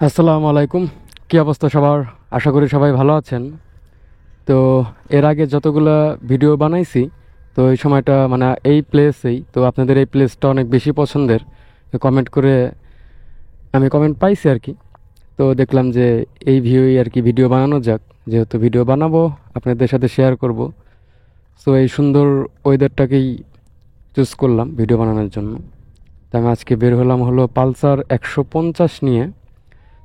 আসসালামু আলাইকুম। কি অবস্থা সবার? আশা করি সবাই ভালো আছেন। তো এর আগে যতগুলা ভিডিও বানাইছি, তো এই সময়টা মানে এই প্লেসেই, তো আপনাদের এই প্লেসটা অনেক বেশি পছন্দের। কমেন্ট করে আমি কমেন্ট পাইছি আর কি। তো দেখলাম যে এই ভিউই আর কি ভিডিও বানানো যাক। যেহেতু ভিডিও বানাবো, আপনাদের সাথে শেয়ার করব। সো এই সুন্দর ওয়েদারটাকেই চুজ করলাম ভিডিও বানানোর জন্য। তো আমি আজকে বের হলাম হলো পালসার 150 নিয়ে।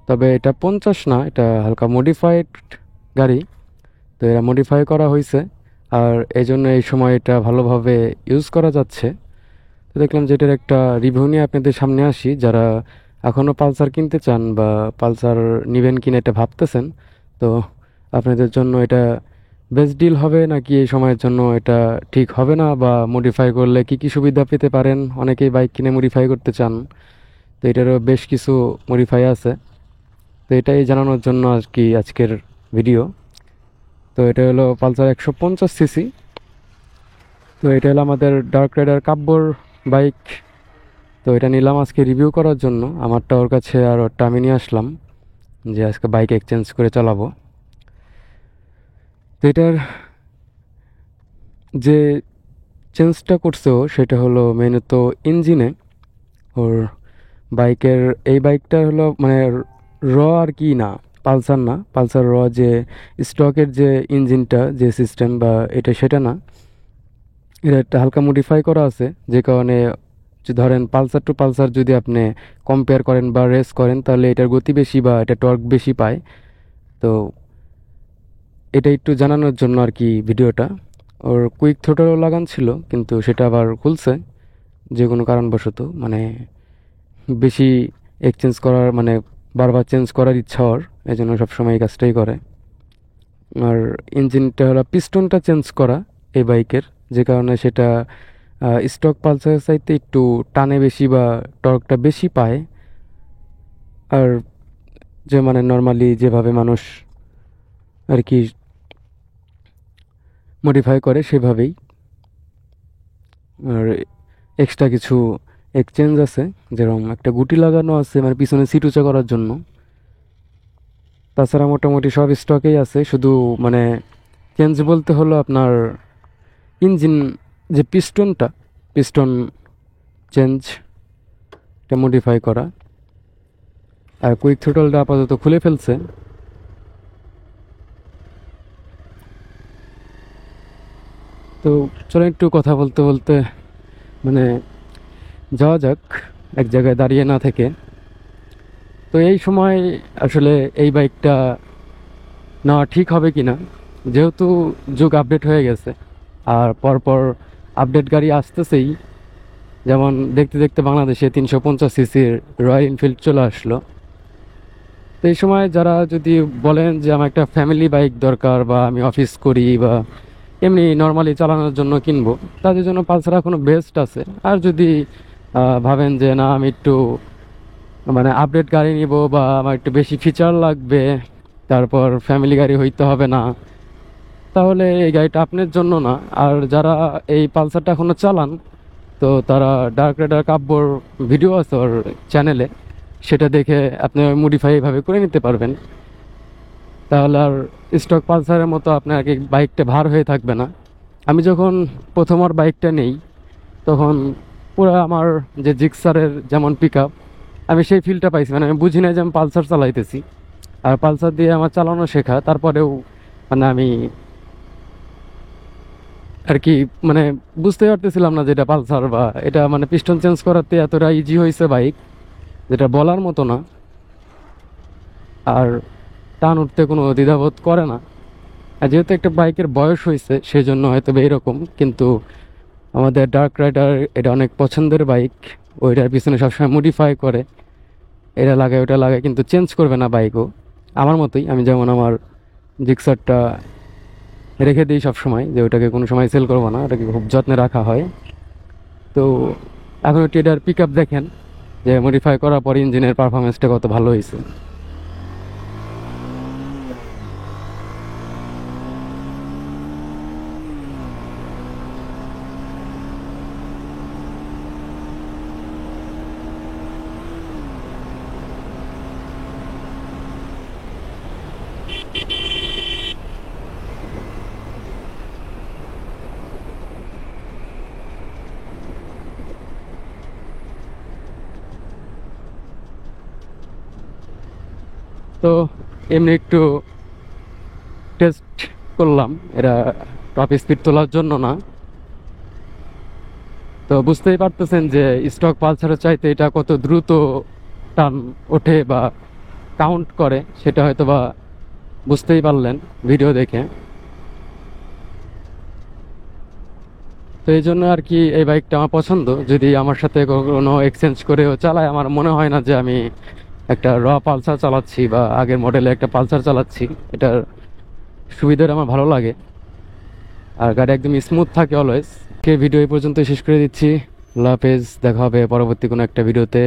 তবে এটা 50 না, এটা হালকা মডিফাইড গাড়ি। তো এরা মডিফাই করা হয়েছে, আর এই জন্য এই সময় এটা ভালোভাবে ইউজ করা যাচ্ছে। তো দেখলাম যে এটার একটা রিভিউ নিয়ে আপনাদের সামনে আসি। যারা এখনও পালসার কিনতে চান বা পালসার নেবেন কিনা এটা ভাবতেছেন, তো আপনাদের জন্য এটা বেস্ট ডিল হবে নাকি এই সময়ের জন্য এটা ঠিক হবে না, বা মডিফাই করলে কি কি সুবিধা পেতে পারেন। অনেকেই বাইক কিনে মডিফাই করতে চান, তো এটারও বেশ কিছু মডিফাই আছে। তো এটাই জানানোর জন্য আর কি আজকের ভিডিও। তো এটা হলো পালসার 150 সিসি। তো এটা হলো আমাদের ডার্ক রাইডার কাব্যর বাইক। তো এটা নিলাম আজকে রিভিউ করার জন্য। আমারটা ওর কাছে আর ওরটা আমি নিয়ে আসলাম, যে আজকে বাইক এক্সচেঞ্জ করে চালাবো। তো এটার যে চেঞ্জটা করছে ও, সেটা হলো মেনত ইঞ্জিনে। ওর বাইকের এই বাইকটা হলো মানে র আর কি না, পালসার না, পালসার র যে স্টকের যে ইঞ্জিনটা যে সিস্টেম বা এটা সেটা না। এটা একটা হালকা মডিফাই করা আছে, যে কারণে যে ধরেন পালসার টু পালসার যদি আপনি কম্পেয়ার করেন বা রেস করেন, তাহলে এটার গতি বেশি বা এটা টর্ক বেশি পায়। তো এটা একটু জানানোর জন্য আর কি ভিডিওটা। ওর কুইক থ্রোটলও লাগান ছিল, কিন্তু সেটা আবার খুলছে যে কোনো কারণবশত, মানে বেশি এক্সচেঞ্জ করার মানে বারবার চেঞ্জ করার ইচ্ছা ওর, এই জন্য সবসময় এই কাজটাই করে। আর ইঞ্জিনটা হলো পিস্টনটা চেঞ্জ করা এই বাইকের, যে কারণে সেটা স্টক পালসারের চাইতে একটু টানে বেশি বা টর্কটা বেশি পায়। আর যে মানে নর্মালি যেভাবে মানুষ আর কি মডিফাই করে সেভাবেই। আর এক্সট্রা কিছু এক্সচেঞ্জ আছে, যেরকম একটা গুটি লাগানো আছে মানে পিছনে সিট উঁচা করার জন্য। তাছাড়া মোটামুটি সব স্টকেই আছে, শুধু মানে চেঞ্জ বলতে হলো আপনার ইঞ্জিন যে পিস্টনটা, পিস্টন চেঞ্জ, এটা মডিফাই করা। আর কুইক থ্রোটলটা আপাতত খুলে ফেলছে। তো চলো একটু কথা বলতে বলতে মানে যাওয়া যাক, এক জায়গায় দাঁড়িয়ে না থেকে। তো এই সময় আসলে এই বাইকটা নেওয়া ঠিক হবে কি না, যেহেতু যুগ আপডেট হয়ে গেছে আর পরপর আপডেট গাড়ি আসতেছেই। যেমন দেখতে দেখতে বাংলাদেশে 350 সিসির রয়্যাল এনফিল্ড চলে আসলো। তো এই সময় যারা যদি বলেন যে আমার একটা ফ্যামিলি বাইক দরকার, বা আমি অফিস করি বা এমনি নর্মালি চালানোর জন্য কিনবো, তাদের জন্য পালসার এখনো বেস্ট আছে। আর যদি ভাবেন যে না আমি একটু মানে আপডেট গাড়ি নিব বা আমার একটু বেশি ফিচার লাগবে, তারপর ফ্যামিলি গাড়ি হইতে হবে না, তাহলে এই গাড়িটা আপনার জন্য না। আর যারা এই পালসারটা এখনো চালান, তো তারা ডার্ক রাইডার কাব্যর ভিডিও আছে ওর চ্যানেলে, সেটা দেখে আপনি মডিফাই ভাবে করে নিতে পারবেন। তাহলে আর স্টক পালসারের মতো আপনার আর কি বাইকটা ভার হয়ে থাকবে না। আমি যখন প্রথম আর বাইকটা নেই, তখন পুরো আমার যে জিক্সারের যেমন পিক আপ, আমি সেই ফিলটা পাইছি। মানে আমি বুঝি না যে আমি পালসার চালাইতেছি, আর পালসার দিয়ে আমার চালানো শেখা, তারপরেও মানে আমি আর কি মানে বুঝতে পারতেছিলাম না যে এটা পালসার, বা এটা মানে পিস্টন চেঞ্জ করাতে এতটা ইজি হয়েছে বাইক, যেটা বলার মতো না। আর টান উঠতে কোনো দ্বিধাবোধ করে না। আর যেহেতু একটা বাইকের বয়স হয়েছে, সেই জন্য হয়তো বা এরকম, কিন্তু আমাদের ডার্ক রাইডার এটা অনেক পছন্দের বাইক। ওইটার পিছনে সবসময় মডিফাই করে, এটা লাগায় ওটা লাগায়, কিন্তু চেঞ্জ করবে না বাইকও। আমার মতোই, আমি যেমন আমার জিক্সারটা রেখে দিই সবসময়, যে ওটাকে কোনো সময় সেল করবো না, ওটাকে খুব যত্নে রাখা হয়। তো এখন একটু এটার পিক আপ দেখেন, যে মডিফাই করার পর ইঞ্জিনের পারফরমেন্সটা কত ভালো হয়েছে। তো এমনি একটু টেস্ট করলাম, এরা টপ স্পিড তোলার জন্য না। তো বুঝতেই পারতেছেন যে স্টক পালসারের চাইতে এটা কত দ্রুত টান ওঠে বা কাউন্ট করে, সেটা হয়তো বা বুঝতেই পারলেন ভিডিও দেখে। তো এই জন্য আর কি এই বাইকটা আমার পছন্দ। যদি আমার সাথে কোনো এক্সচেঞ্জ করেও চালায়, আমার মনে হয় না যে আমি একটা র পালসার চালাচ্ছি বা আগের মডেলে একটা পালসার চালাচ্ছি। এটার সুবিধাটা আমার ভালো লাগে, আর গাড়ি একদম স্মুথ থাকে অলওয়েজ। কে ভিডিও এই পর্যন্ত শেষ করে দিচ্ছি। আল্লাহ হাফেজ, দেখা হবে পরবর্তী কোনো একটা ভিডিওতে।